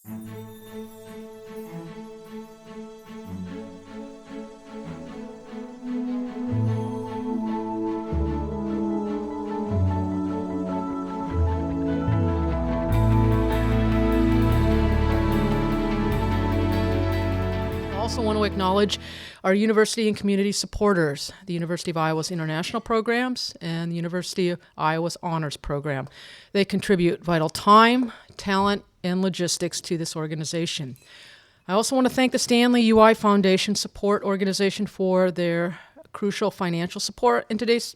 I also want to acknowledge our university and community supporters, the University of Iowa's international programs and the University of Iowa's honors program. They contribute vital time, talent, and logistics to this organization. I also want to thank the Stanley UI Foundation Support Organization for their crucial financial support, and today's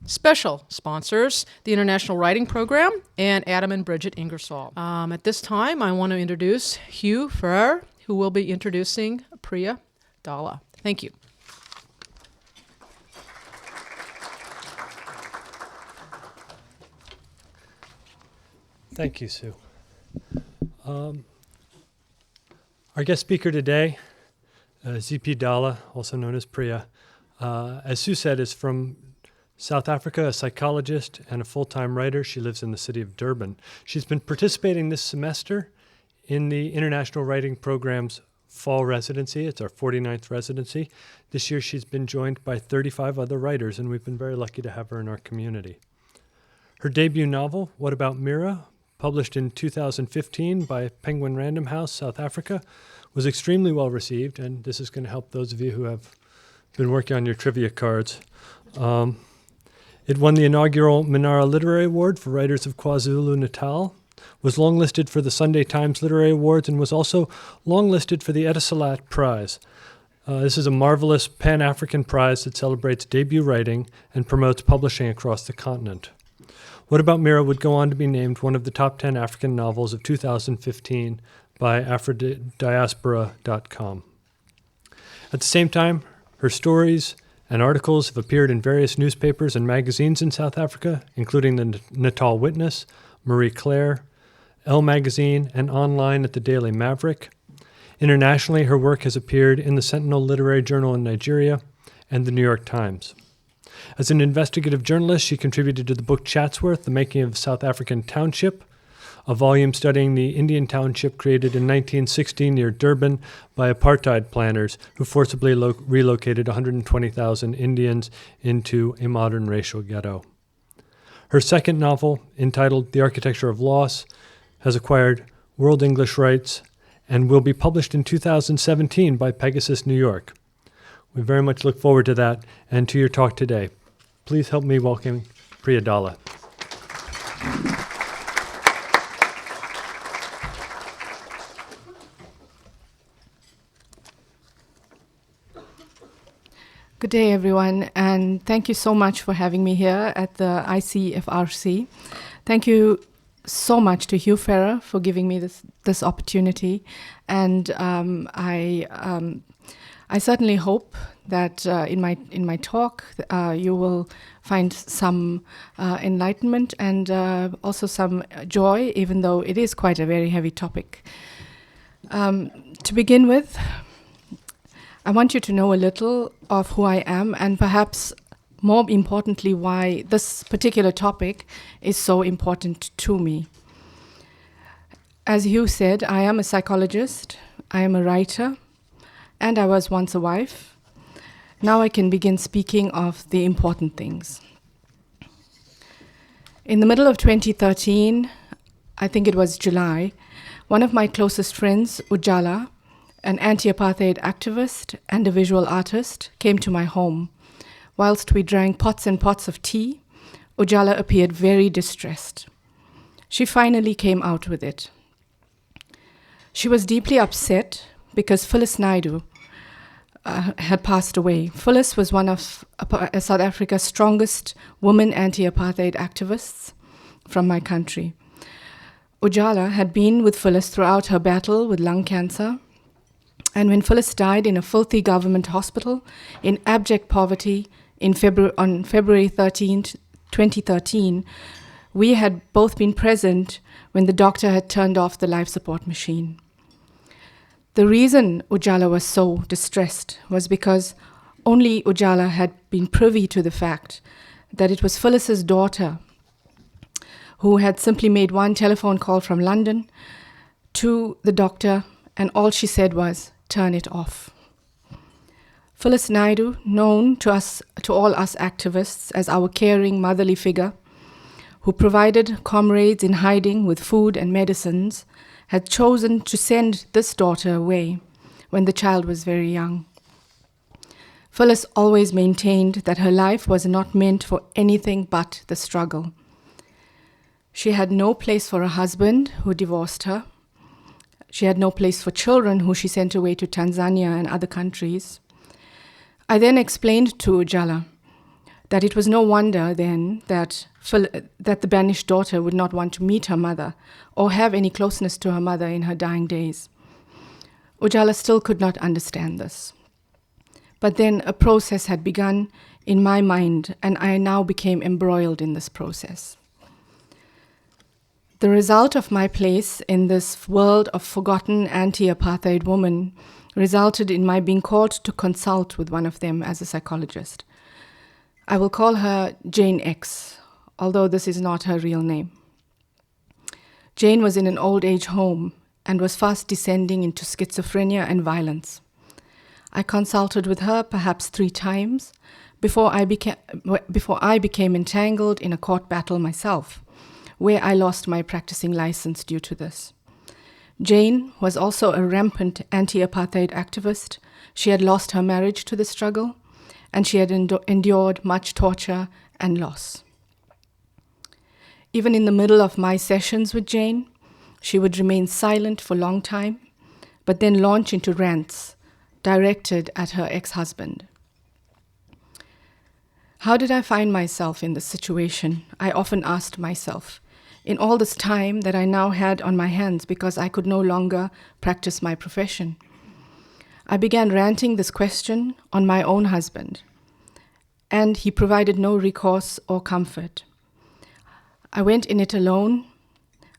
special sponsors, the International Writing Program and Adam and Bridget Ingersoll. At this time, I want to introduce Hugh Ferrer, who will be introducing Priya Dala. Thank you. Thank you, Sue. Our guest speaker today, ZP Dala, also known as Priya, as Sue said, is from South Africa, a psychologist and a full-time writer. She lives in the city of Durban. She's been participating this semester in the International Writing Program's fall residency. It's our 49th residency. This year she's been joined by 35 other writers, and we've been very lucky to have her in our community. Her debut novel, What About Meera, published in 2015 by Penguin Random House, South Africa, was extremely well received, and this is going to help those of you who have been working on your trivia cards. It won the inaugural Minara Literary Award for Writers of KwaZulu-Natal, was longlisted for the Sunday Times Literary Awards, and was also longlisted for the Etisalat Prize. This is a marvelous Pan-African prize that celebrates debut writing and promotes publishing across the continent. What About Meera would go on to be named one of the top 10 African novels of 2015 by AfroDiaspora.com. At the same time, her stories and articles have appeared in various newspapers and magazines in South Africa, including the Natal Witness, Marie Claire, Elle Magazine, and online at the Daily Maverick. Internationally, her work has appeared in the Sentinel Literary Journal in Nigeria and the New York Times. As an investigative journalist, she contributed to the book Chatsworth, The Making of a South African Township, a volume studying the Indian township created in 1916 near Durban by apartheid planners who forcibly relocated 120,000 Indians into a modern racial ghetto. Her second novel, entitled The Architecture of Loss, has acquired world English rights and will be published in 2017 by Pegasus, New York. We very much look forward to that and to your talk today. Please help me welcome Priya Dala. Good day, everyone, and thank you so much for having me here at the ICFRC. Thank you so much to Hugh Ferrer for giving me this opportunity, and I certainly hope that in my talk you will find some enlightenment and also some joy, even though it is quite a very heavy topic. To begin with, I want you to know a little of who I am, and perhaps more importantly, why this particular topic is so important to me. As Hugh said, I am a psychologist, I am a writer, and I was once a wife. Now I can begin speaking of the important things. In the middle of 2013, I think it was July, one of my closest friends, Ujala, an anti-apartheid activist and a visual artist, came to my home. Whilst we drank pots and pots of tea, Ujala appeared very distressed. She finally came out with it. She was deeply upset because Phyllis Naidu had passed away. Phyllis was one of South Africa's strongest women anti-apartheid activists from my country. Ujala had been with Phyllis throughout her battle with lung cancer, and when Phyllis died in a filthy government hospital in abject poverty on February 13th, 2013, we had both been present when the doctor had turned off the life support machine. The reason Ujala was so distressed was because only Ujala had been privy to the fact that it was Phyllis's daughter who had simply made one telephone call from London to the doctor, and all she said was, "Turn it off." Phyllis Naidu, known to all us activists as our caring motherly figure, who provided comrades in hiding with food and medicines, had chosen to send this daughter away when the child was very young. Phyllis always maintained that her life was not meant for anything but the struggle. She had no place for a husband who divorced her. She had no place for children who she sent away to Tanzania and other countries. I then explained to Ujala that it was no wonder then that the banished daughter would not want to meet her mother or have any closeness to her mother in her dying days. Ujala still could not understand this. But then a process had begun in my mind, and I now became embroiled in this process. The result of my place in this world of forgotten anti-apartheid women resulted in my being called to consult with one of them as a psychologist. I will call her Jane X, although this is not her real name. Jane was in an old age home and was fast descending into schizophrenia and violence. I consulted with her perhaps 3 times before I became entangled in a court battle myself, where I lost my practicing license due to this. Jane was also a rampant anti-apartheid activist. She had lost her marriage to the struggle, and she had endured much torture and loss. Even in the middle of my sessions with Jane, she would remain silent for a long time, but then launch into rants directed at her ex-husband. How did I find myself in this situation? I often asked myself, in all this time that I now had on my hands because I could no longer practice my profession. I began ranting this question on my own husband, and he provided no recourse or comfort. I went in it alone.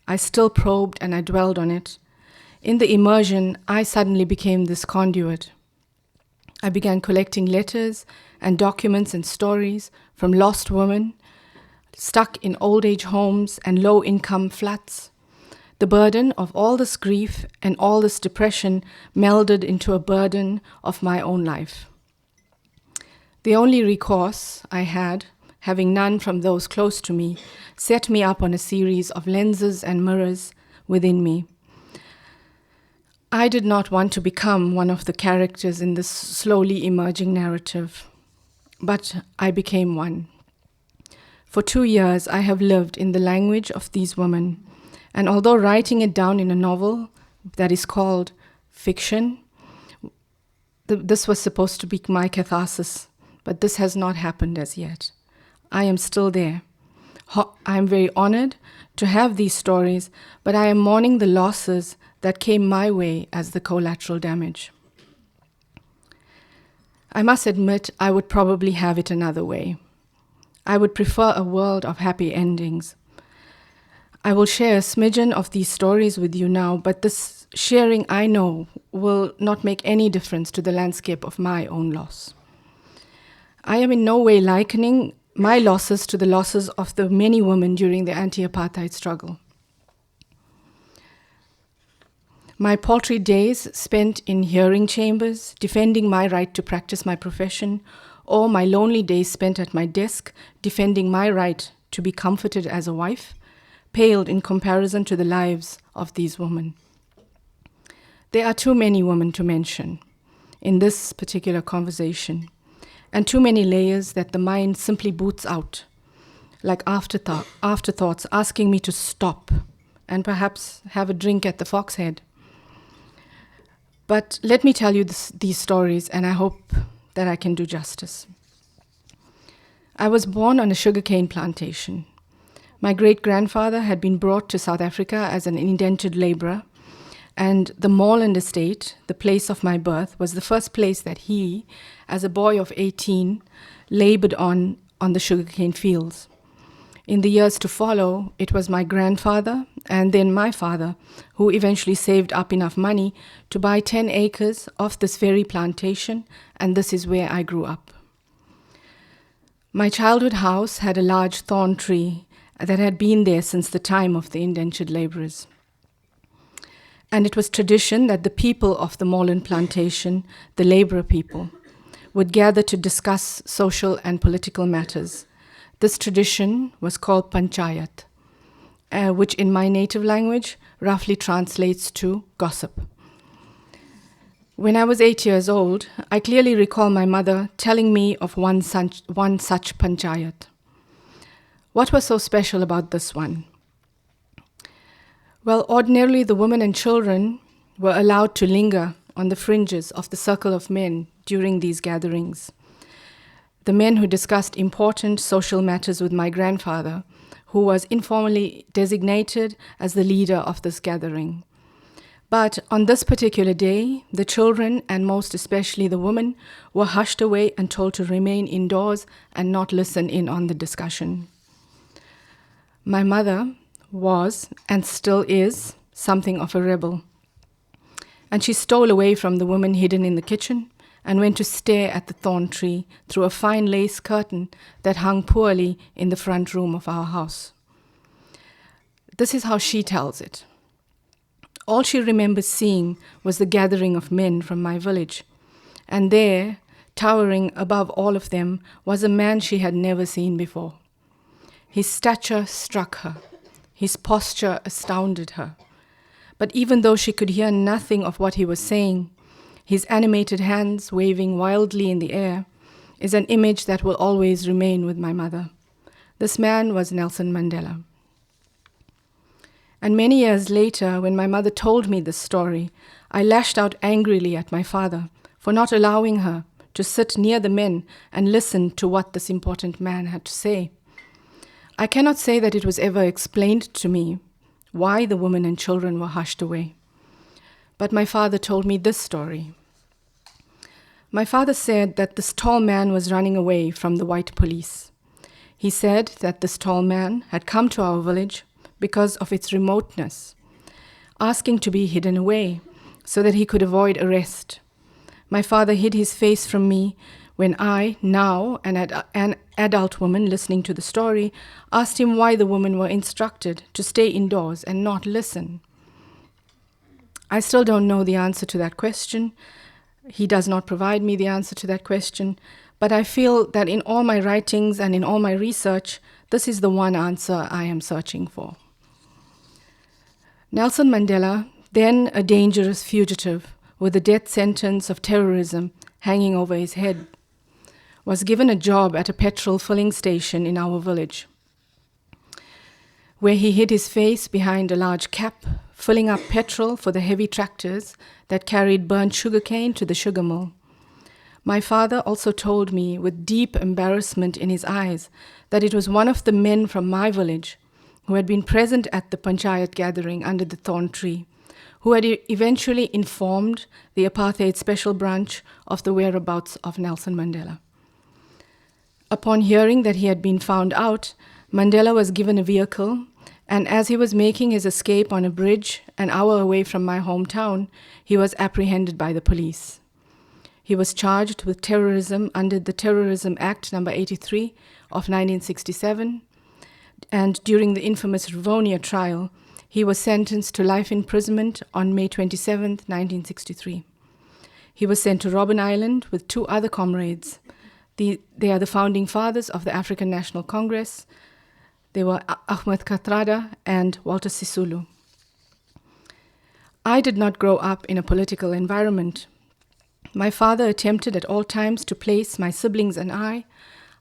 I still probed and I dwelled on it. In the immersion, I suddenly became this conduit. I began collecting letters and documents and stories from lost women stuck in old age homes and low-income flats. The burden of all this grief and all this depression melded into a burden of my own life. The only recourse I had, having none from those close to me, set me up on a series of lenses and mirrors within me. I did not want to become one of the characters in this slowly emerging narrative, but I became one. For 2 years, I have lived in the language of these women, and although writing it down in a novel that is called fiction, this was supposed to be my catharsis, but this has not happened as yet. I am still there. I am very honored to have these stories, but I am mourning the losses that came my way as the collateral damage. I must admit I would probably have it another way. I would prefer a world of happy endings. I will share a smidgen of these stories with you now, but this sharing, I know, will not make any difference to the landscape of my own loss. I am in no way likening my losses to the losses of the many women during the anti-apartheid struggle. My paltry days spent in hearing chambers, defending my right to practice my profession, or my lonely days spent at my desk, defending my right to be comforted as a wife, paled in comparison to the lives of these women. There are too many women to mention in this particular conversation, and too many layers that the mind simply boots out, like afterthoughts asking me to stop and perhaps have a drink at the Foxhead. But let me tell you these stories, and I hope that I can do justice. I was born on a sugarcane plantation. My great-grandfather had been brought to South Africa as an indentured laborer, and the Moreland estate, the place of my birth, was the first place that he, as a boy of 18, labored on the sugarcane fields. In the years to follow, it was my grandfather and then my father who eventually saved up enough money to buy 10 acres of this very plantation, and this is where I grew up. My childhood house had a large thorn tree that had been there since the time of the indentured laborers. And it was tradition that the people of the Moreland plantation, the laborer people, would gather to discuss social and political matters. This tradition was called panchayat, which in my native language roughly translates to gossip. When I was 8 years old, I clearly recall my mother telling me of one such panchayat. What was so special about this one? Well, ordinarily the women and children were allowed to linger on the fringes of the circle of men during these gatherings. The men who discussed important social matters with my grandfather, who was informally designated as the leader of this gathering. But on this particular day, the children, and most especially the women, were hushed away and told to remain indoors and not listen in on the discussion. My mother was, and still is, something of a rebel. And she stole away from the women hidden in the kitchen and went to stare at the thorn tree through a fine lace curtain that hung poorly in the front room of our house. This is how she tells it. All she remembers seeing was the gathering of men from my village, and there, towering above all of them, was a man she had never seen before. His stature struck her. His posture astounded her. But even though she could hear nothing of what he was saying, his animated hands waving wildly in the air is an image that will always remain with my mother. This man was Nelson Mandela. And many years later, when my mother told me this story, I lashed out angrily at my father for not allowing her to sit near the men and listen to what this important man had to say. I cannot say that it was ever explained to me why the women and children were hushed away. But my father told me this story. My father said that this tall man was running away from the white police. He said that this tall man had come to our village because of its remoteness, asking to be hidden away so that he could avoid arrest. My father hid his face from me when I, now an adult woman listening to the story, asked him why the women were instructed to stay indoors and not listen. I still don't know the answer to that question. He does not provide me the answer to that question, but I feel that in all my writings and in all my research, this is the one answer I am searching for. Nelson Mandela, then a dangerous fugitive with the death sentence of terrorism hanging over his head, was given a job at a petrol filling station in our village, where he hid his face behind a large cap, filling up petrol for the heavy tractors that carried burnt sugarcane to the sugar mill. My father also told me with deep embarrassment in his eyes that it was one of the men from my village who had been present at the panchayat gathering under the thorn tree, who had eventually informed the Apartheid special branch of the whereabouts of Nelson Mandela. Upon hearing that he had been found out, Mandela was given a vehicle, and as he was making his escape on a bridge an hour away from my hometown, he was apprehended by the police. He was charged with terrorism under the Terrorism Act No. 83 of 1967, and during the infamous Rivonia trial, he was sentenced to life imprisonment on May 27, 1963. He was sent to Robben Island with 2 other comrades. They are the founding fathers of the African National Congress. They were Ahmed Kathrada and Walter Sisulu. I did not grow up in a political environment. My father attempted at all times to place my siblings and I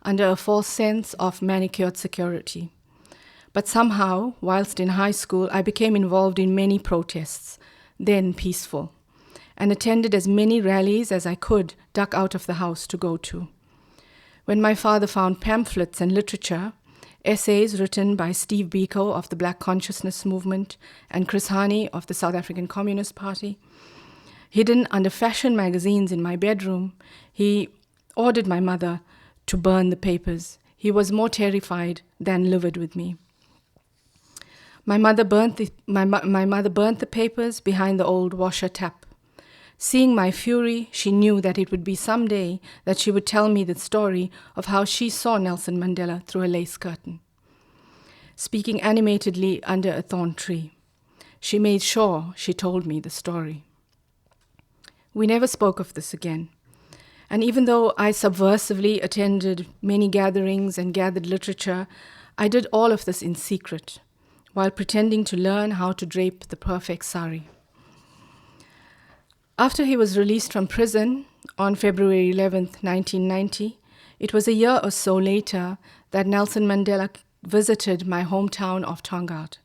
under a false sense of manicured security. But somehow, whilst in high school, I became involved in many protests, then peaceful, and attended as many rallies as I could duck out of the house to go to. When my father found pamphlets and literature, essays written by Steve Biko of the Black Consciousness Movement and Chris Hani of the South African Communist Party, hidden under fashion magazines in my bedroom, he ordered my mother to burn the papers. He was more terrified than livid with me. My mother burnt the papers behind the old washer tap. Seeing my fury, she knew that it would be some day that she would tell me the story of how she saw Nelson Mandela through a lace curtain, speaking animatedly under a thorn tree. She made sure she told me the story. We never spoke of this again. And even though I subversively attended many gatherings and gathered literature, I did all of this in secret, while pretending to learn how to drape the perfect sari. After he was released from prison on February 11th, 1990, it was a year or so later that Nelson Mandela visited my hometown of Tongaat.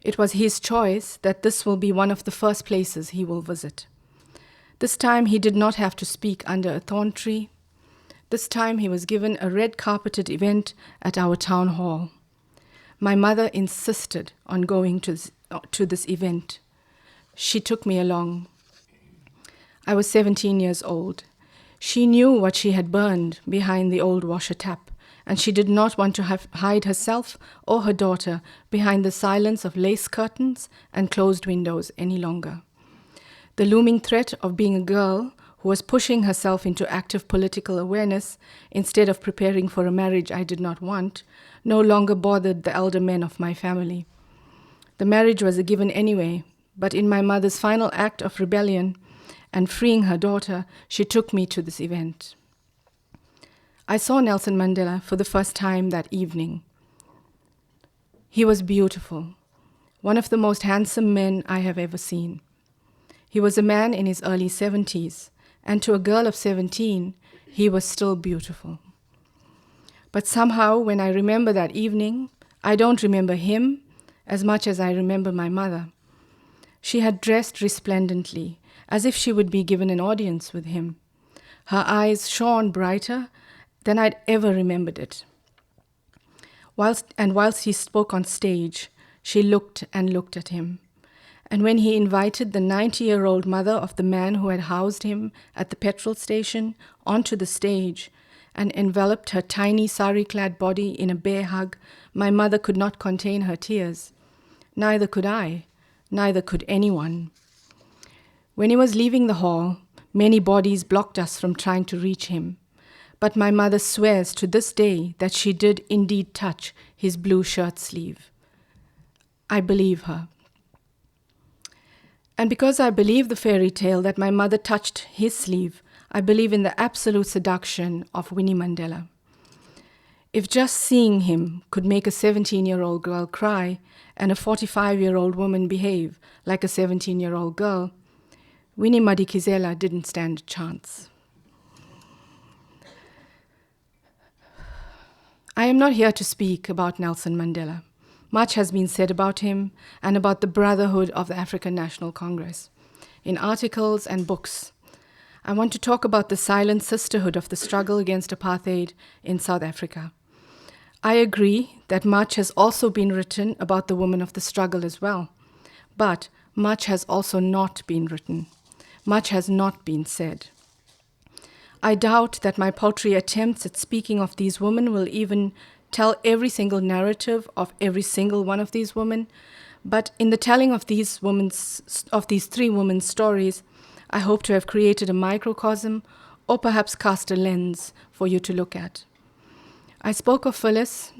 It was his choice that this will be one of the first places he will visit. This time he did not have to speak under a thorn tree. This time he was given a red-carpeted event at our town hall. My mother insisted on going to this event. She took me along. I was 17 years old. She knew what she had burned behind the old washer tap, and she did not want to hide herself or her daughter behind the silence of lace curtains and closed windows any longer. The looming threat of being a girl who was pushing herself into active political awareness instead of preparing for a marriage I did not want no longer bothered the elder men of my family. The marriage was a given anyway, but in my mother's final act of rebellion and freeing her daughter, she took me to this event. I saw Nelson Mandela for the first time that evening. He was beautiful, one of the most handsome men I have ever seen. He was a man in his early 70s, and to a girl of 17, he was still beautiful. But somehow, when I remember that evening, I don't remember him as much as I remember my mother. She had dressed resplendently, as if she would be given an audience with him. Her eyes shone brighter than I'd ever remembered it. Whilst he spoke on stage, she looked and looked at him. And when he invited the 90-year-old mother of the man who had housed him at the petrol station onto the stage and enveloped her tiny sari-clad body in a bear hug, my mother could not contain her tears. Neither could I. Neither could anyone. When he was leaving the hall, many bodies blocked us from trying to reach him. But my mother swears to this day that she did indeed touch his blue shirt sleeve. I believe her. And because I believe the fairy tale that my mother touched his sleeve, I believe in the absolute seduction of Winnie Mandela. If just seeing him could make a 17-year-old girl cry and a 45-year-old woman behave like a 17-year-old girl, Winnie Madikizela didn't stand a chance. I am not here to speak about Nelson Mandela. Much has been said about him and about the Brotherhood of the African National Congress in articles and books. I want to talk about the silent sisterhood of the struggle against apartheid in South Africa. I agree that much has also been written about the women of the struggle as well, but much has also not been written. Much has not been said. I doubt that my paltry attempts at speaking of these women will even tell every single narrative of every single one of these women, but in the telling of these three women's stories, I hope to have created a microcosm or perhaps cast a lens for you to look at. I spoke of Phyllis,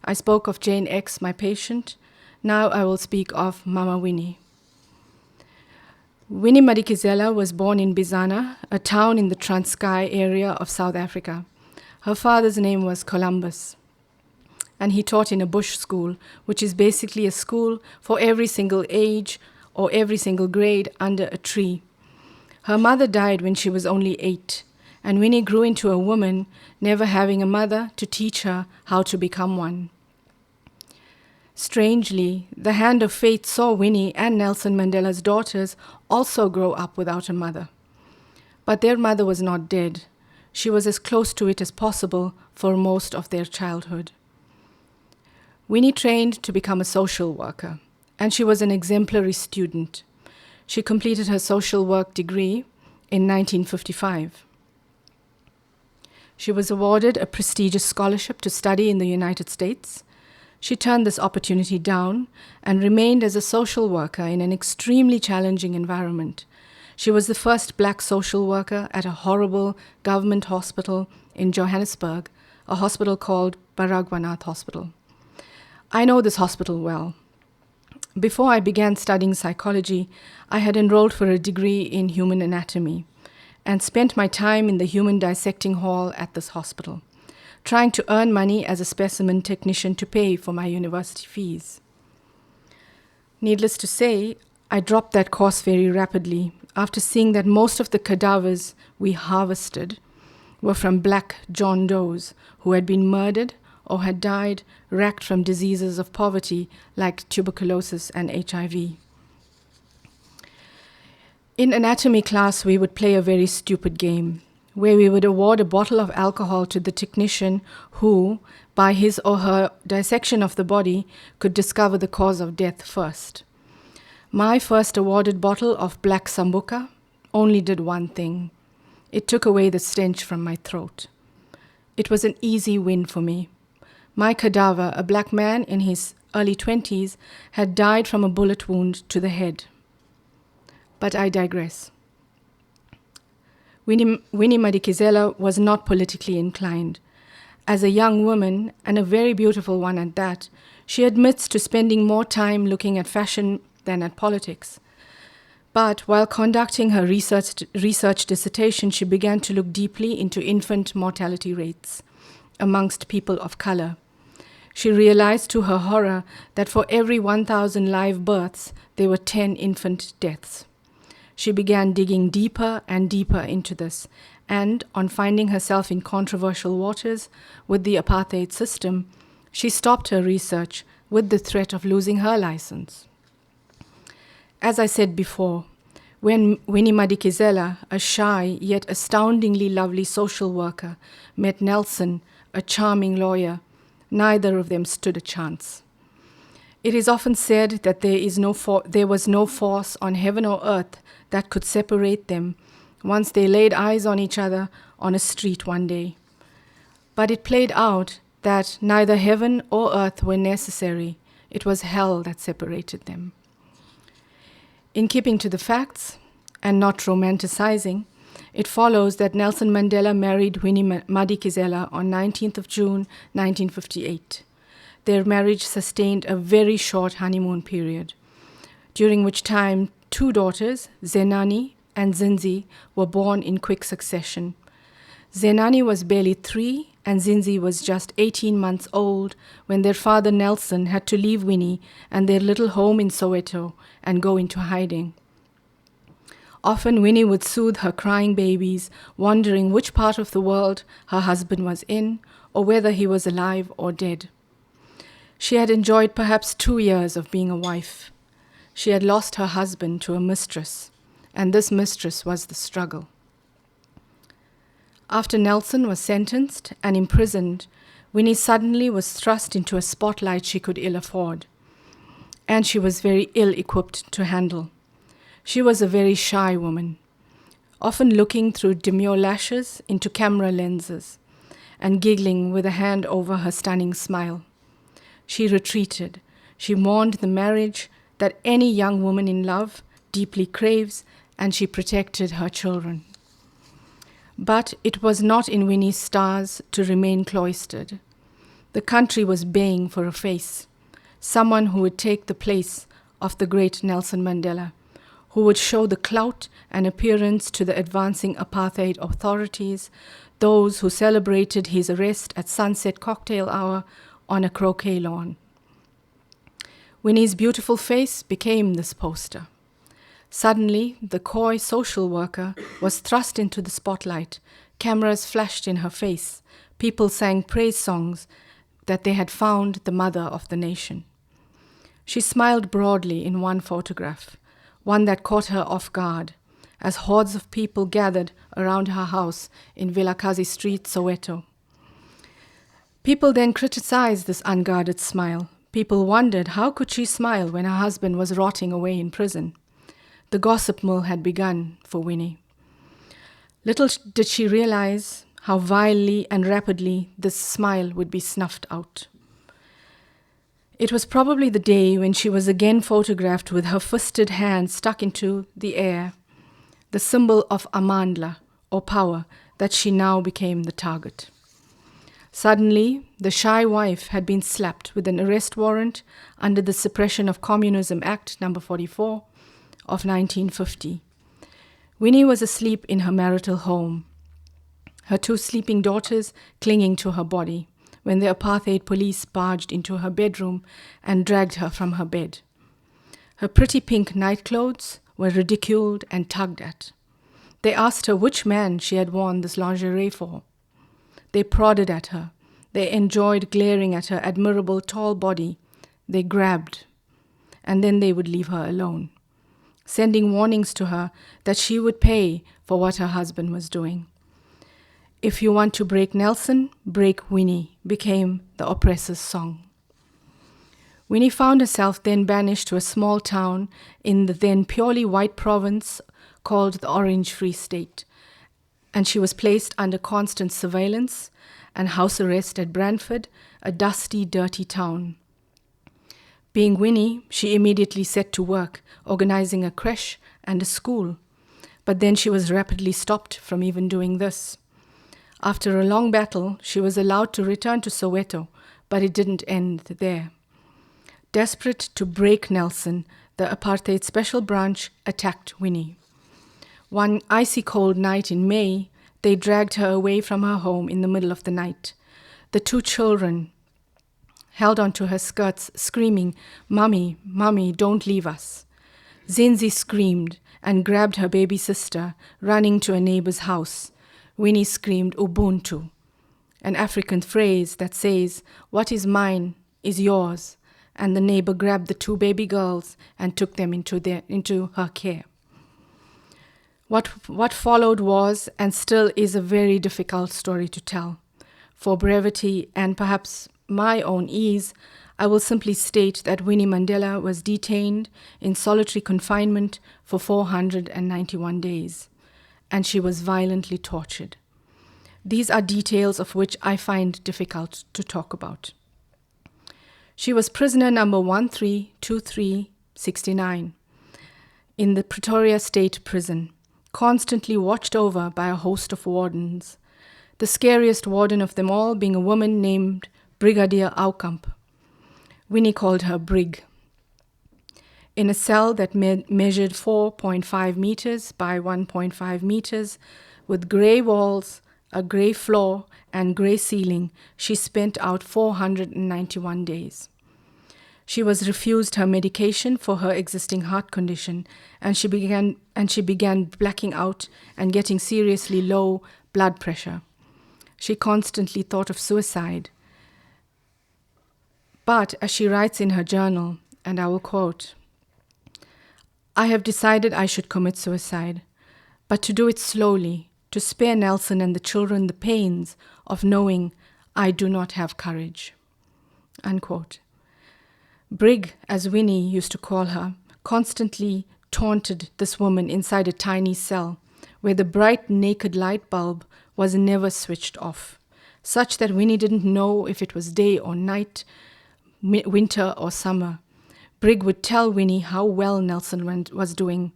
I spoke of Jane X, my patient, now I will speak of Mama Winnie. Winnie Madikizela was born in Bizana, a town in the Transkei area of South Africa. Her father's name was Columbus, and he taught in a bush school, which is basically a school for every single age or every single grade under a tree. Her mother died when she was only 8, and Winnie grew into a woman, never having a mother to teach her how to become one. Strangely, the hand of fate saw Winnie and Nelson Mandela's daughters also grow up without a mother. But their mother was not dead. She was as close to it as possible for most of their childhood. Winnie trained to become a social worker, and she was an exemplary student. She completed her social work degree in 1955. She was awarded a prestigious scholarship to study in the United States. She turned this opportunity down and remained as a social worker in an extremely challenging environment. She was the first black social worker at a horrible government hospital in Johannesburg, a hospital called Baragwanath Hospital. I know this hospital well. Before I began studying psychology, I had enrolled for a degree in human anatomy and spent my time in the human dissecting hall at this hospital, trying to earn money as a specimen technician to pay for my university fees. Needless to say, I dropped that course very rapidly after seeing that most of the cadavers we harvested were from black John Does who had been murdered or had died racked from diseases of poverty like tuberculosis and HIV. In anatomy class, we would play a very stupid game where we would award a bottle of alcohol to the technician who, by his or her dissection of the body, could discover the cause of death first. My first awarded bottle of black sambuca only did one thing. It took away the stench from my throat. It was an easy win for me. My cadaver, a black man in his early 20s, had died from a bullet wound to the head. But I digress. Winnie Madikizela was not politically inclined. As a young woman, and a very beautiful one at that, she admits to spending more time looking at fashion than at politics. But while conducting her research dissertation, she began to look deeply into infant mortality rates amongst people of color. She realized to her horror that for every 1,000 live births, there were 10 infant deaths. She began digging deeper and deeper into this, and on finding herself in controversial waters with the apartheid system, she stopped her research with the threat of losing her license. As I said before, when Winnie Madikizela, a shy yet astoundingly lovely social worker, met Nelson, a charming lawyer, neither of them stood a chance. It is often said that there was no force on heaven or earth that could separate them once they laid eyes on each other on a street one day. But it played out that neither heaven or earth were necessary. It was hell that separated them. In keeping to the facts, and not romanticizing, it follows that Nelson Mandela married Winnie Madikizela on 19th of June, 1958. Their marriage sustained a very short honeymoon period, during which time 2 daughters, Zenani and Zinzi, were born in quick succession. Zenani was barely 3 and Zinzi was just 18 months old when their father Nelson had to leave Winnie and their little home in Soweto and go into hiding. Often Winnie would soothe her crying babies, wondering which part of the world her husband was in or whether he was alive or dead. She had enjoyed perhaps 2 years of being a wife. She had lost her husband to a mistress, and this mistress was the struggle. After Nelson was sentenced and imprisoned, Winnie suddenly was thrust into a spotlight she could ill afford, and she was very ill-equipped to handle. She was a very shy woman, often looking through demure lashes into camera lenses and giggling with a hand over her stunning smile. She retreated. She mourned the marriage that any young woman in love deeply craves, and she protected her children. But it was not in Winnie's stars to remain cloistered. The country was baying for a face, someone who would take the place of the great Nelson Mandela, who would show the clout and appearance to the advancing apartheid authorities, those who celebrated his arrest at sunset cocktail hour on a croquet lawn. Winnie's beautiful face became this poster. Suddenly, the coy social worker was thrust into the spotlight. Cameras flashed in her face. People sang praise songs that they had found the mother of the nation. She smiled broadly in one photograph, one that caught her off guard, as hordes of people gathered around her house in Vilakazi Street, Soweto. People then criticized this unguarded smile. People wondered how could she smile when her husband was rotting away in prison. The gossip mill had begun for Winnie. Little did she realize how vilely and rapidly this smile would be snuffed out. It was probably the day when she was again photographed with her fisted hand stuck into the air, the symbol of amandla, or power, that she now became the target. Suddenly, the shy wife had been slapped with an arrest warrant under the Suppression of Communism Act No. 44 of 1950. Winnie was asleep in her marital home, her 2 sleeping daughters clinging to her body, when the apartheid police barged into her bedroom and dragged her from her bed. Her pretty pink nightclothes were ridiculed and tugged at. They asked her which man she had worn this lingerie for. They prodded at her. They enjoyed glaring at her admirable tall body. They grabbed, and then they would leave her alone, sending warnings to her that she would pay for what her husband was doing. If you want to break Nelson, break Winnie, became the oppressor's song. Winnie found herself then banished to a small town in the then purely white province called the Orange Free State, and she was placed under constant surveillance and house arrest at Brantford, a dusty, dirty town. Being Winnie, she immediately set to work, organizing a creche and a school, but then she was rapidly stopped from even doing this. After a long battle, she was allowed to return to Soweto, but it didn't end there. Desperate to break Nelson, the apartheid special branch attacked Winnie. One icy cold night in May, they dragged her away from her home in the middle of the night. The 2 children held onto her skirts, screaming, "Mummy, Mummy, don't leave us." Zinzi screamed and grabbed her baby sister, running to a neighbor's house. Winnie screamed Ubuntu, an African phrase that says, "What is mine is yours," and the neighbor grabbed the 2 baby girls and took them into her care. What followed was and still is a very difficult story to tell. For brevity and perhaps my own ease, I will simply state that Winnie Mandela was detained in solitary confinement for 491 days, and she was violently tortured. These are details of which I find difficult to talk about. She was prisoner number 132369 in the Pretoria State Prison, constantly watched over by a host of wardens, the scariest warden of them all being a woman named Brigadier Aukamp. Winnie called her Brig. In a cell that measured 4.5 meters by 1.5 meters, with grey walls, a grey floor, and grey ceiling, she spent out 491 days. She was refused her medication for her existing heart condition, and she began blacking out and getting seriously low blood pressure. She constantly thought of suicide. But as she writes in her journal, and I will quote, "I have decided I should commit suicide, but to do it slowly, to spare Nelson and the children the pains of knowing I do not have courage." Unquote. Brig, as Winnie used to call her, constantly taunted this woman inside a tiny cell where the bright naked light bulb was never switched off, such that Winnie didn't know if it was day or night, winter or summer. Brig would tell Winnie how well Nelson was doing,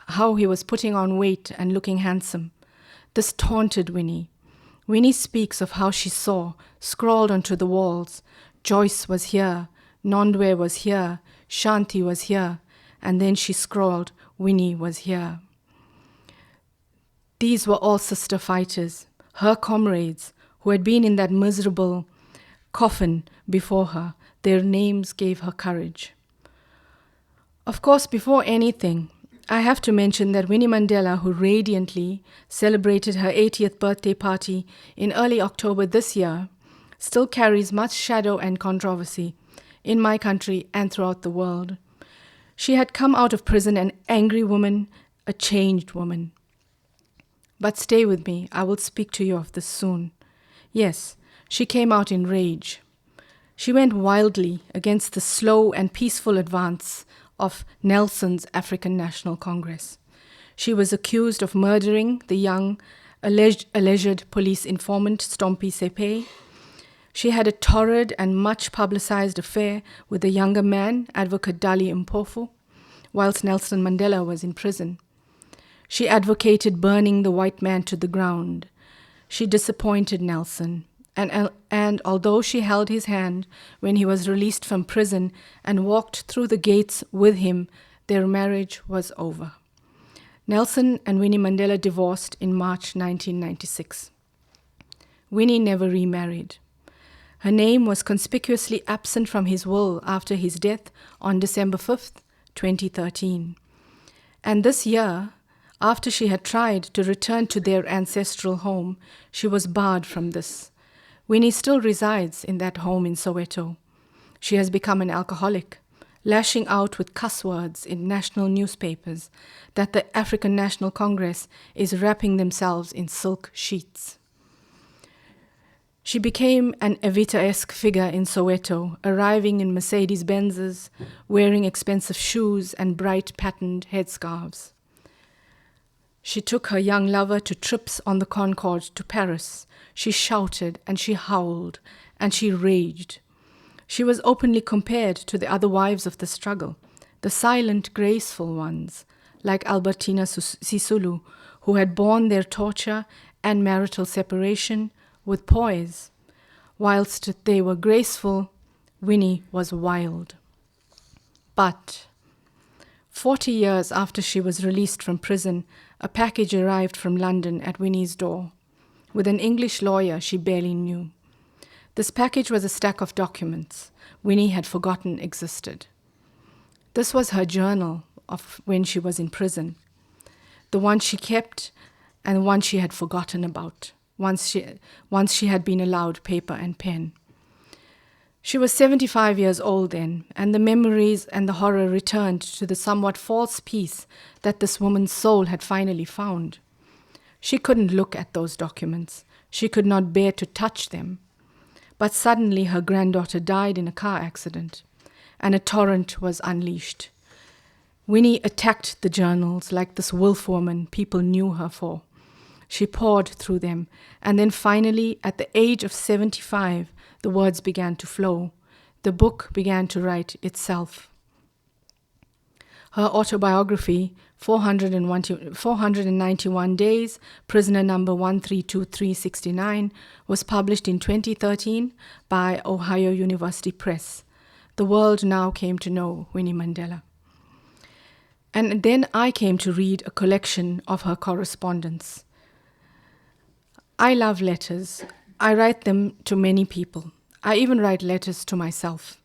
how he was putting on weight and looking handsome. This taunted Winnie. Winnie speaks of how she saw, scrawled onto the walls, "Joyce was here, Nondwe was here, Shanti was here," and then she scrawled, "Winnie was here." These were all sister fighters, her comrades, who had been in that miserable coffin before her. Their names gave her courage. Of course, before anything, I have to mention that Winnie Mandela, who radiantly celebrated her 80th birthday party in early October this year, still carries much shadow and controversy in my country and throughout the world. She had come out of prison an angry woman, a changed woman. But stay with me, I will speak to you of this soon. Yes, she came out in rage. She went wildly against the slow and peaceful advance of Nelson's African National Congress. She was accused of murdering the young, alleged police informant Stompie Sepe. She had a torrid and much publicized affair with a younger man, Advocate Dali Mpofu, whilst Nelson Mandela was in prison. She advocated burning the white man to the ground. She disappointed Nelson, and although she held his hand when he was released from prison and walked through the gates with him, their marriage was over. Nelson and Winnie Mandela divorced in March 1996. Winnie never remarried. Her name was conspicuously absent from his will after his death on December 5th, 2013. And this year, after she had tried to return to their ancestral home, she was barred from this. Winnie still resides in that home in Soweto. She has become an alcoholic, lashing out with cuss words in national newspapers that the African National Congress is wrapping themselves in silk sheets. She became an Evita-esque figure in Soweto, arriving in Mercedes-Benzes, wearing expensive shoes and bright patterned headscarves. She took her young lover to trips on the Concorde to Paris. She shouted and she howled and she raged. She was openly compared to the other wives of the struggle, the silent, graceful ones, like Albertina Sisulu, who had borne their torture and marital separation with poise. Whilst they were graceful, Winnie was wild. But 40 years after she was released from prison, a package arrived from London at Winnie's door, with an English lawyer she barely knew. This package was a stack of documents Winnie had forgotten existed. This was her journal of when she was in prison, the one she kept and one she had forgotten about, once she had been allowed paper and pen. She was 75 years old then, and the memories and the horror returned to the somewhat false peace that this woman's soul had finally found. She couldn't look at those documents. She could not bear to touch them. But suddenly her granddaughter died in a car accident, and a torrent was unleashed. Winnie attacked the journals like this wolf woman people knew her for. She poured through them, and then finally, at the age of 75, the words began to flow. The book began to write itself. Her autobiography, 491 Days, prisoner number 132369, was published in 2013 by Ohio University Press. The world now came to know Winnie Mandela. And then I came to read a collection of her correspondence. I love letters. I write them to many people. I even write letters to myself.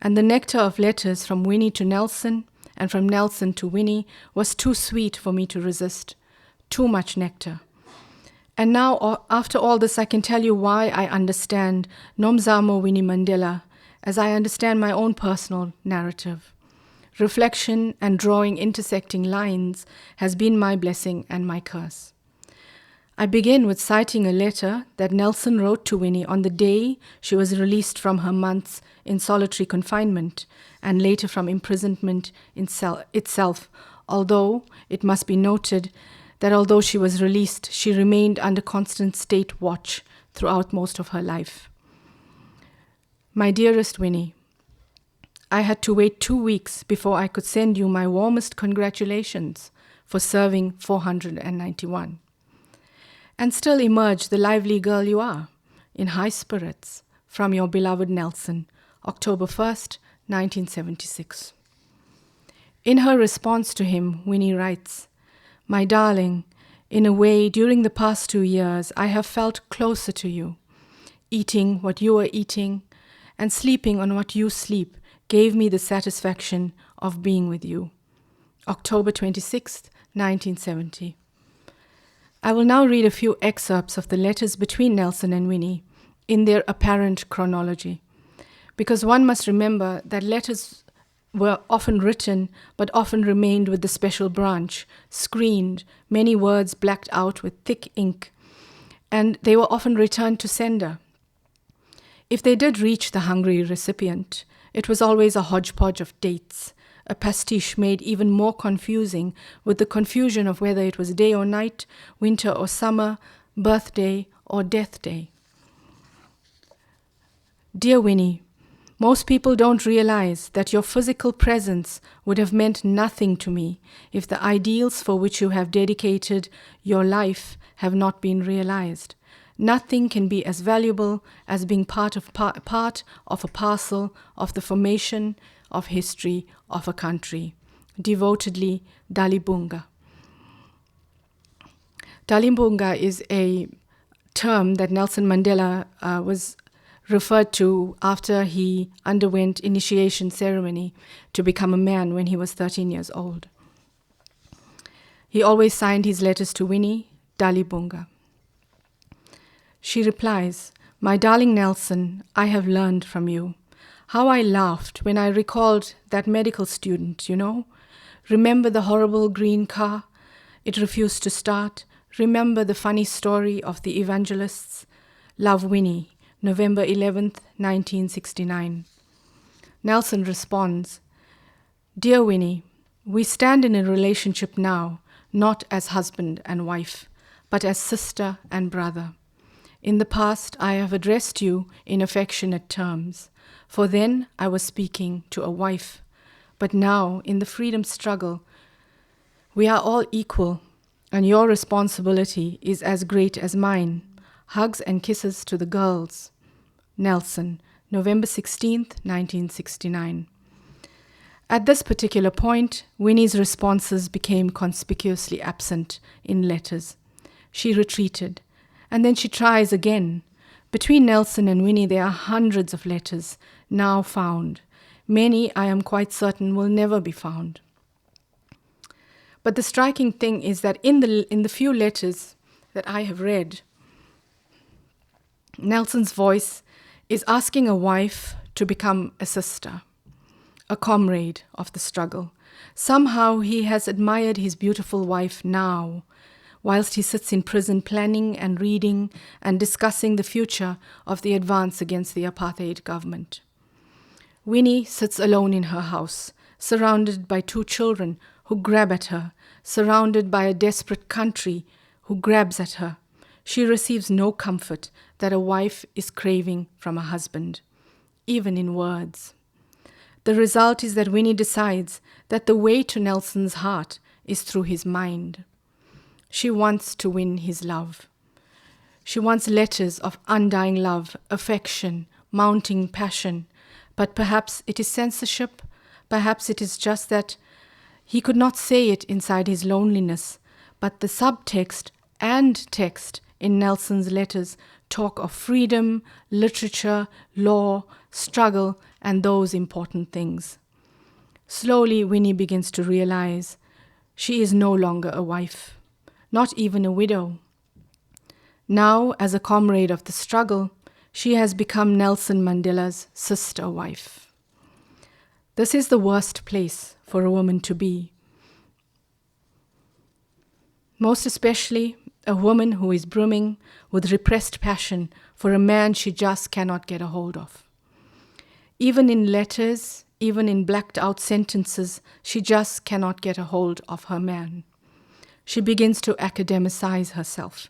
And the nectar of letters from Winnie to Nelson and from Nelson to Winnie was too sweet for me to resist. Too much nectar. And now, after all this, I can tell you why I understand Nomzamo Winnie Mandela as I understand my own personal narrative. Reflection and drawing intersecting lines has been my blessing and my curse. I begin with citing a letter that Nelson wrote to Winnie on the day she was released from her months in solitary confinement and later from imprisonment itself, although it must be noted that although she was released, she remained under constant state watch throughout most of her life. My dearest Winnie, I had to wait 2 weeks before I could send you my warmest congratulations for serving 491. And still emerge the lively girl you are, in high spirits, from your beloved Nelson, October 1st, 1976. In her response to him, Winnie writes, "My darling, in a way, during the past 2 years, I have felt closer to you. Eating what you are eating and sleeping on what you sleep gave me the satisfaction of being with you." October 26th, 1970. I will now read a few excerpts of the letters between Nelson and Winnie in their apparent chronology, because one must remember that letters were often written but often remained with the special branch, screened, many words blacked out with thick ink, and they were often returned to sender. If they did reach the hungry recipient, it was always a hodgepodge of dates, a pastiche made even more confusing with the confusion of whether it was day or night, winter or summer, birthday or death day. Dear Winnie, most people don't realize that your physical presence would have meant nothing to me if the ideals for which you have dedicated your life have not been realized. Nothing can be as valuable as being part of a parcel of the formation of history of a country. Devotedly, Dalibunga. Dalibunga is a term that Nelson Mandela was referred to after he underwent initiation ceremony to become a man when he was 13 years old. He always signed his letters to Winnie, Dalibunga. She replies, "My darling Nelson, I have learned from you. How I laughed when I recalled that medical student, you know. Remember the horrible green car? It refused to start. Remember the funny story of the evangelists? Love, Winnie, November 11th, 1969. Nelson responds, "Dear Winnie, we stand in a relationship now, not as husband and wife, but as sister and brother. In the past, I have addressed you in affectionate terms, for then I was speaking to a wife. But now, in the freedom struggle, we are all equal, and your responsibility is as great as mine. Hugs and kisses to the girls." Nelson, November 16th, 1969. At this particular point, Winnie's responses became conspicuously absent in letters. She retreated, and then she tries again. Between Nelson and Winnie, there are hundreds of letters now found. Many, I am quite certain, will never be found. But the striking thing is that in the few letters that I have read, Nelson's voice is asking a wife to become a sister, a comrade of the struggle. Somehow he has admired his beautiful wife now, whilst he sits in prison planning and reading and discussing the future of the advance against the apartheid government. Winnie sits alone in her house, surrounded by 2 children who grab at her, surrounded by a desperate country who grabs at her. She receives no comfort that a wife is craving from a husband, even in words. The result is that Winnie decides that the way to Nelson's heart is through his mind. She wants to win his love. She wants letters of undying love, affection, mounting passion. But perhaps it is censorship. Perhaps it is just that he could not say it inside his loneliness. But the subtext and text in Nelson's letters talk of freedom, literature, law, struggle, and those important things. Slowly, Winnie begins to realize she is no longer a wife, not even a widow. Now, as a comrade of the struggle, she has become Nelson Mandela's sister wife. This is the worst place for a woman to be. Most especially a woman who is brimming with repressed passion for a man she just cannot get a hold of. Even in letters, even in blacked out sentences, she just cannot get a hold of her man. She begins to academicize herself.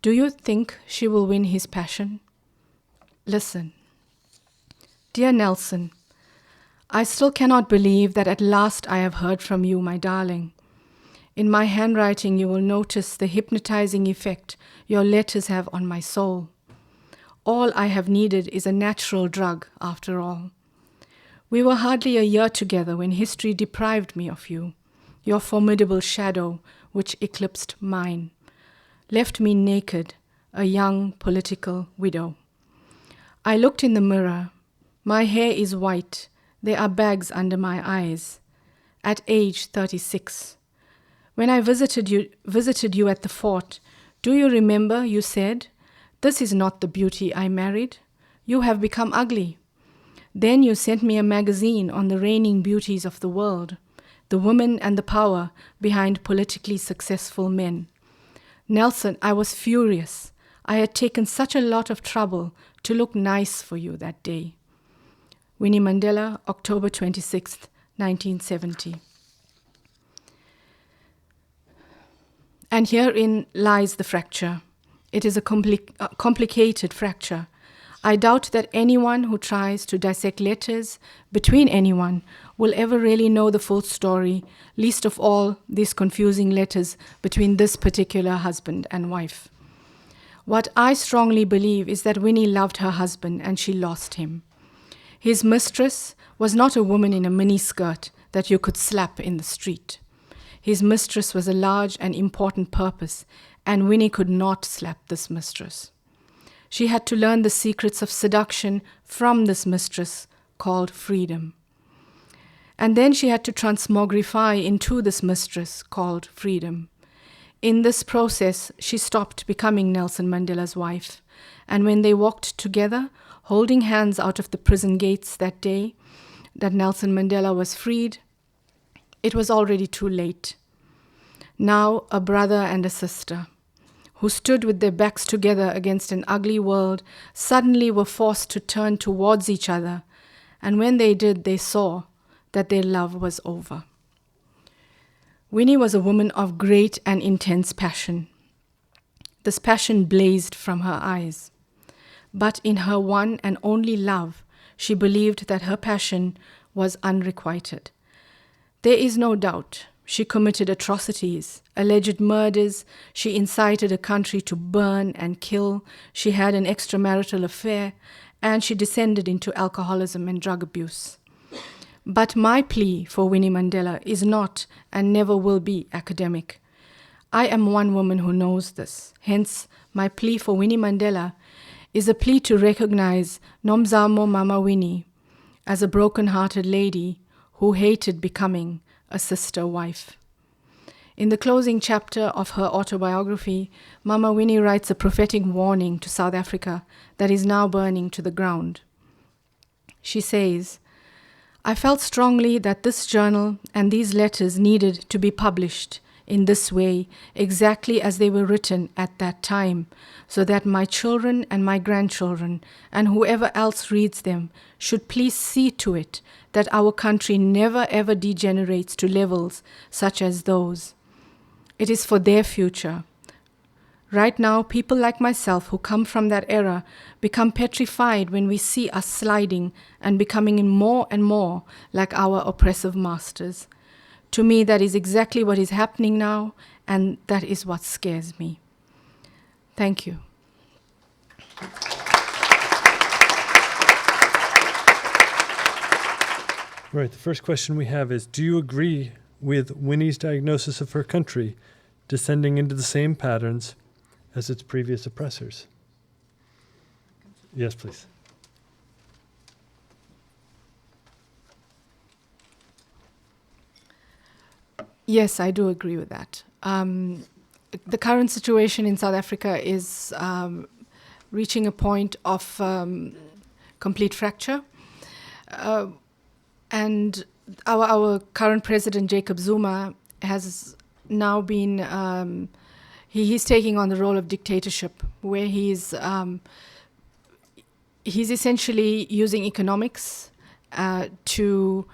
Do you think she will win his passion? Listen. Dear Nelson, I still cannot believe that at last I have heard from you, my darling. In my handwriting, you will notice the hypnotizing effect your letters have on my soul. All I have needed is a natural drug, after all. We were hardly a year together when history deprived me of you. Your formidable shadow, which eclipsed mine, left me naked, a young political widow. I looked in the mirror. My hair is white. There are bags under my eyes. At age 36. When I visited you at the fort, do you remember you said, "This is not the beauty I married. You have become ugly." Then you sent me a magazine on the reigning beauties of the world, the women and the power behind politically successful men. Nelson, I was furious. I had taken such a lot of trouble to look nice for you that day. Winnie Mandela, October 26th, 1970. And herein lies the fracture. It is a complicated fracture. I doubt that anyone who tries to dissect letters between anyone will ever really know the full story, least of all these confusing letters between this particular husband and wife. What I strongly believe is that Winnie loved her husband and she lost him. His mistress was not a woman in a miniskirt that you could slap in the street. His mistress was a large and important purpose, and Winnie could not slap this mistress. She had to learn the secrets of seduction from this mistress called freedom. And then she had to transmogrify into this mistress called freedom. In this process, she stopped becoming Nelson Mandela's wife. And when they walked together, holding hands out of the prison gates that day that Nelson Mandela was freed, it was already too late. Now a brother and a sister, who stood with their backs together against an ugly world, suddenly were forced to turn towards each other. And when they did, they saw that their love was over. Winnie was a woman of great and intense passion. This passion blazed from her eyes. But in her one and only love, she believed that her passion was unrequited. There is no doubt she committed atrocities, alleged murders, she incited a country to burn and kill, she had an extramarital affair, and she descended into alcoholism and drug abuse. But my plea for Winnie Mandela is not and never will be academic. I am one woman who knows this. Hence, my plea for Winnie Mandela is a plea to recognize Nomzamo Mama Winnie as a broken-hearted lady who hated becoming a sister wife. In the closing chapter of her autobiography, Mama Winnie writes a prophetic warning to South Africa that is now burning to the ground. She says, "I felt strongly that this journal and these letters needed to be published in this way, exactly as they were written at that time, so that my children and my grandchildren and whoever else reads them should please see to it that our country never ever degenerates to levels such as those. It is for their future. Right now, people like myself who come from that era become petrified when we see us sliding and becoming more and more like our oppressive masters. To me, that is exactly what is happening now, and that is what scares me." Thank you. Right, the first question we have is, do you agree with Winnie's diagnosis of her country descending into the same patterns as its previous oppressors? Yes, please. Yes, I do agree with that. The current situation in South Africa is reaching a point of complete fracture. And our current president, Jacob Zuma, has now been, he's taking on the role of dictatorship, where he's essentially using economics to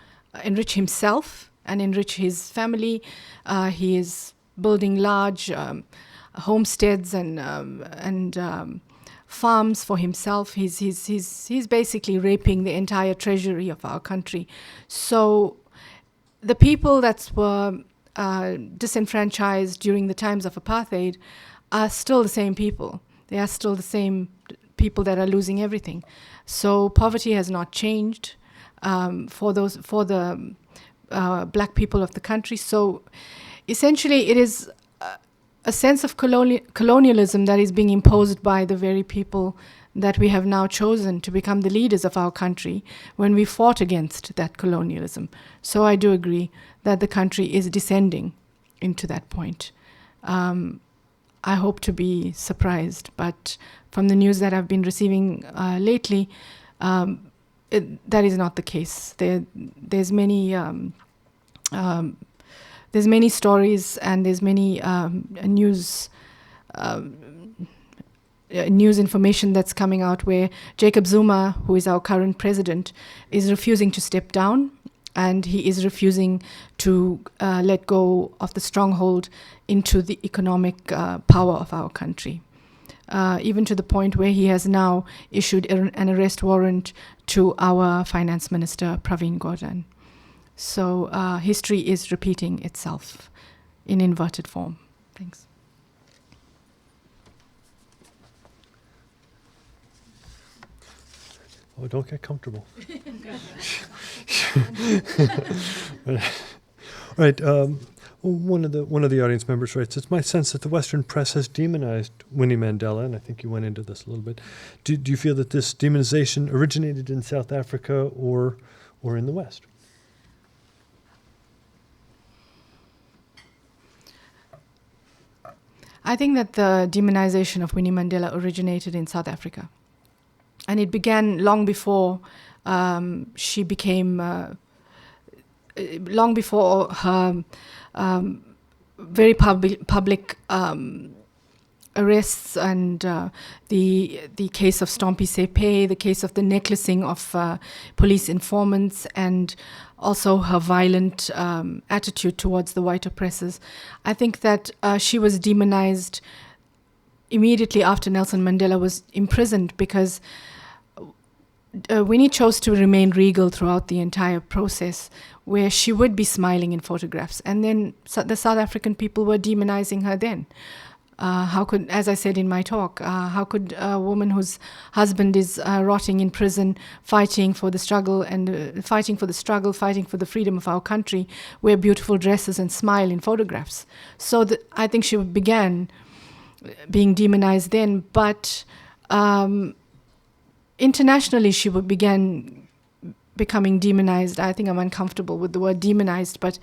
enrich himself and enrich his family. He is building large homesteads and farms for himself. He's basically raping the entire treasury of our country. So the people that were disenfranchised during the times of apartheid are still the same people. They are still the same people that are losing everything. So poverty has not changed for the black people of the country. So essentially, it is a sense of colonialism that is being imposed by the very people that we have now chosen to become the leaders of our country when we fought against that colonialism. So I do agree that the country is descending into that point. I hope to be surprised, but from the news that I've been receiving lately, that is not the case. There's many stories and there's many news information that's coming out where Jacob Zuma, who is our current president, is refusing to step down, and he is refusing to let go of the stronghold into the economic power of our country. Even to the point where he has now issued an arrest warrant to our finance minister, Pravin Gordhan. So history is repeating itself in inverted form. Thanks. Oh, don't get comfortable. All right. One of the audience members writes, "It's my sense that the Western press has demonized Winnie Mandela," and I think you went into this a little bit. Do you feel that this demonization originated in South Africa or in the West? I think that the demonization of Winnie Mandela originated in South Africa. And it began long before she became, long before her very public arrests and the case of Stompie Sepe, the case of the necklacing of police informants, and also her violent attitude towards the white oppressors. I think that she was demonized immediately after Nelson Mandela was imprisoned, because Winnie chose to remain regal throughout the entire process, where she would be smiling in photographs. And then the South African people were demonizing her then. How could, as I said in my talk, how could a woman whose husband is rotting in prison, fighting for the struggle fighting for the freedom of our country, wear beautiful dresses and smile in photographs? So I think she began being demonized then, but internationally she began becoming demonized. I think I'm uncomfortable with the word demonized, but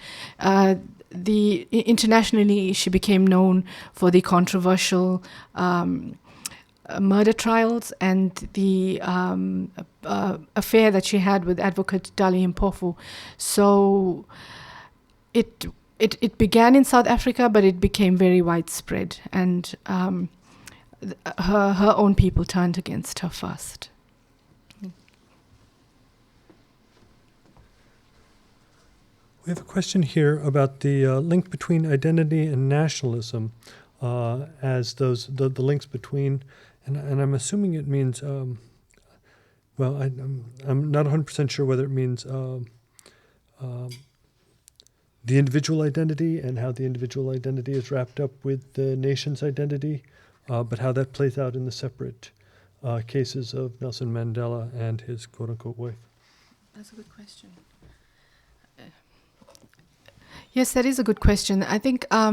internationally she became known for the controversial murder trials and the affair that she had with advocate Dali Mpofu. So it began in South Africa, but it became very widespread, and her own people turned against her first. We have a question here about the link between identity and nationalism, as the links between, and I'm assuming it means, I'm not 100% sure whether it means the individual identity and how the individual identity is wrapped up with the nation's identity, but how that plays out in the separate cases of Nelson Mandela and his quote-unquote wife. That's a good question. Yes, that is a good question. I think I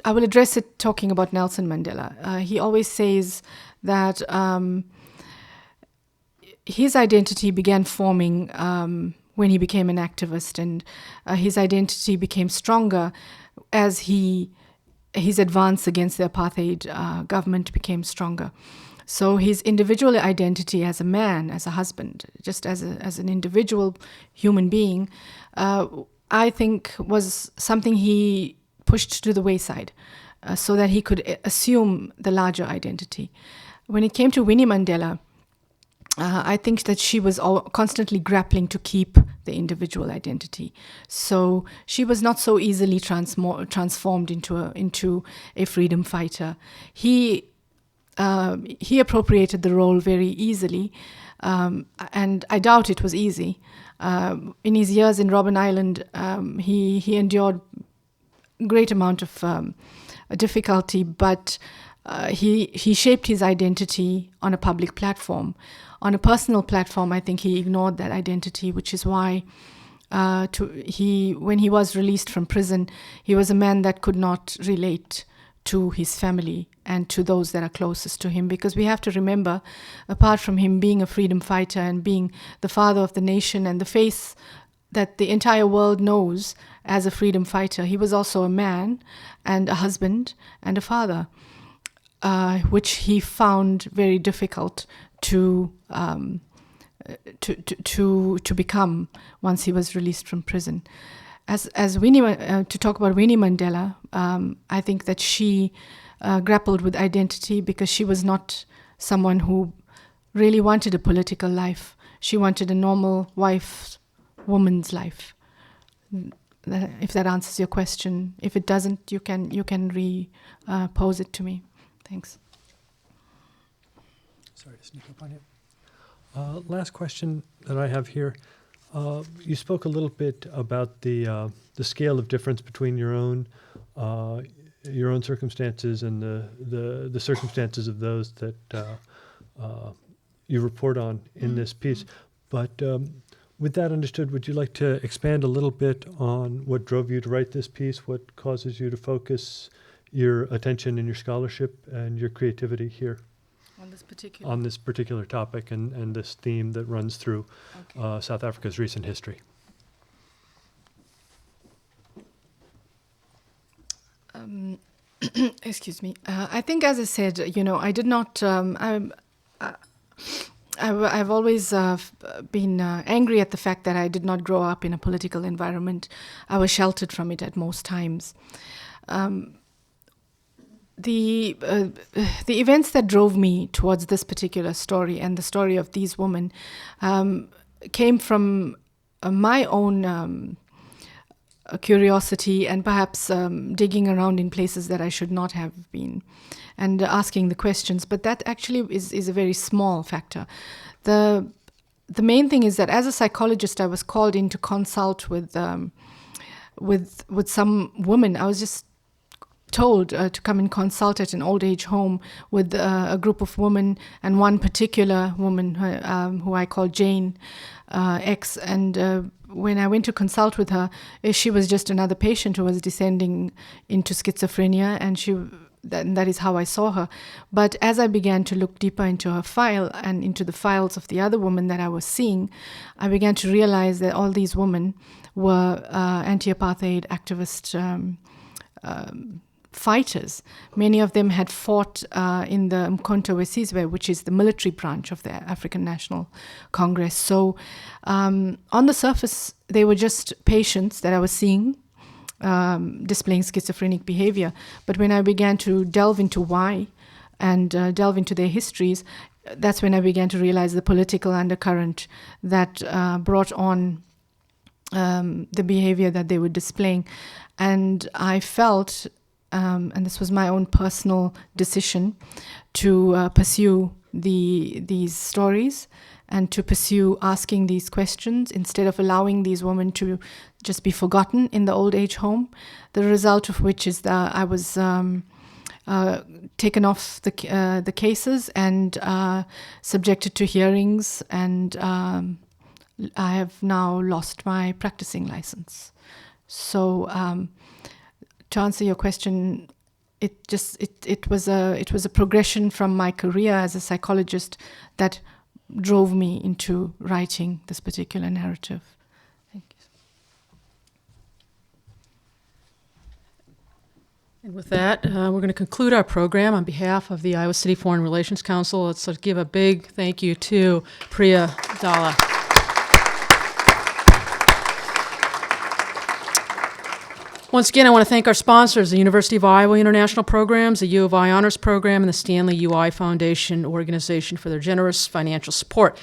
will address it talking about Nelson Mandela. He always says that his identity began forming when he became an activist, and his identity became stronger as his advance against the apartheid government became stronger. So his individual identity as a man, as a husband, just as an individual human being, I think was something he pushed to the wayside so that he could assume the larger identity. When it came to Winnie Mandela, I think that she was constantly grappling to keep the individual identity. So she was not so easily transformed into a freedom fighter. He appropriated the role very easily, and I doubt it was easy. In his years in Robben Island, he endured a great amount of difficulty, but he shaped his identity on a public platform. On a personal platform, I think he ignored that identity, which is why when he was released from prison, he was a man that could not relate to his family and to those that are closest to him, because we have to remember, apart from him being a freedom fighter and being the father of the nation and the face that the entire world knows as a freedom fighter, he was also a man and a husband and a father, which he found very difficult to become once he was released from prison. As Winnie, to talk about Winnie Mandela, I think that she grappled with identity because she was not someone who really wanted a political life. She wanted a normal woman's life. If that answers your question. If it doesn't, you can pose it to me. Thanks. Sorry to sneak up on you. Last question that I have here. You spoke a little bit about the scale of difference between your own circumstances and the circumstances of those that you report on in this piece. But with that understood, would you like to expand a little bit on what drove you to write this piece, what causes you to focus your attention and your scholarship and your creativity here On this particular topic and this theme that runs through South Africa's recent history? Excuse me. I think, as I said, I did not. I've always been angry at the fact that I did not grow up in a political environment. I was sheltered from it at most times. The events that drove me towards this particular story and the story of these women came from my own curiosity and perhaps digging around in places that I should not have been and asking the questions. But that actually is a very small factor. The main thing is that as a psychologist, I was called in to consult with some women. I was just told to come and consult at an old age home with a group of women, and one particular woman who I call Jane X. And when I went to consult with her, she was just another patient who was descending into schizophrenia, and that is how I saw her. But as I began to look deeper into her file and into the files of the other women that I was seeing, I began to realize that all these women were anti-apartheid activist fighters. Many of them had fought in the Umkhonto we Sizwe, which is the military branch of the African National Congress. So on the surface, they were just patients that I was seeing displaying schizophrenic behavior. But when I began to delve into why and delve into their histories, that's when I began to realize the political undercurrent that brought on the behavior that they were displaying. And I felt, and this was my own personal decision, to pursue these stories and to pursue asking these questions instead of allowing these women to just be forgotten in the old age home. The result of which is that I was taken off the cases and subjected to hearings, and I have now lost my practicing license. So to answer your question, it was a progression from my career as a psychologist that drove me into writing this particular narrative. Thank you. And with that, we're going to conclude our program. On behalf of the Iowa City Foreign Relations Council, let's give a big thank you to Priya Dala. Once again, I want to thank our sponsors, the University of Iowa International Programs, the U of I Honors Program, and the Stanley UI Foundation organization for their generous financial support,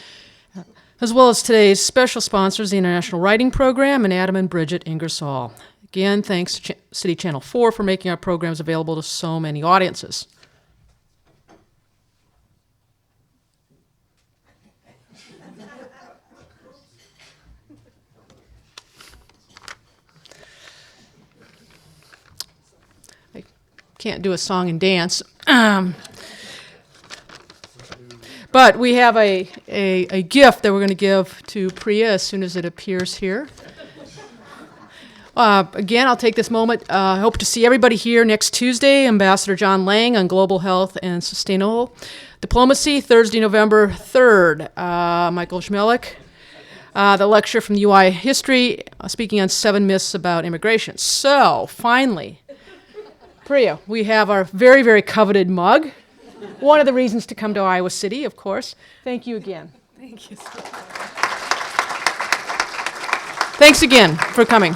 as well as today's special sponsors, the International Writing Program and Adam and Bridget Ingersoll. Again, thanks to City Channel 4 for making our programs available to so many audiences. Can't do a song and dance. But we have a gift that we're going to give to Priya as soon as it appears here. Again, I'll take this moment. I hope to see everybody here next Tuesday. Ambassador John Lang on Global Health and Sustainable Diplomacy, Thursday, November 3rd. Michael Schmelik, the lecture from UI History, speaking on 7 myths about immigration. So, finally, Priya, we have our very, very coveted mug. One of the reasons to come to Iowa City, of course. Thank you again. Thank you. Thanks again for coming.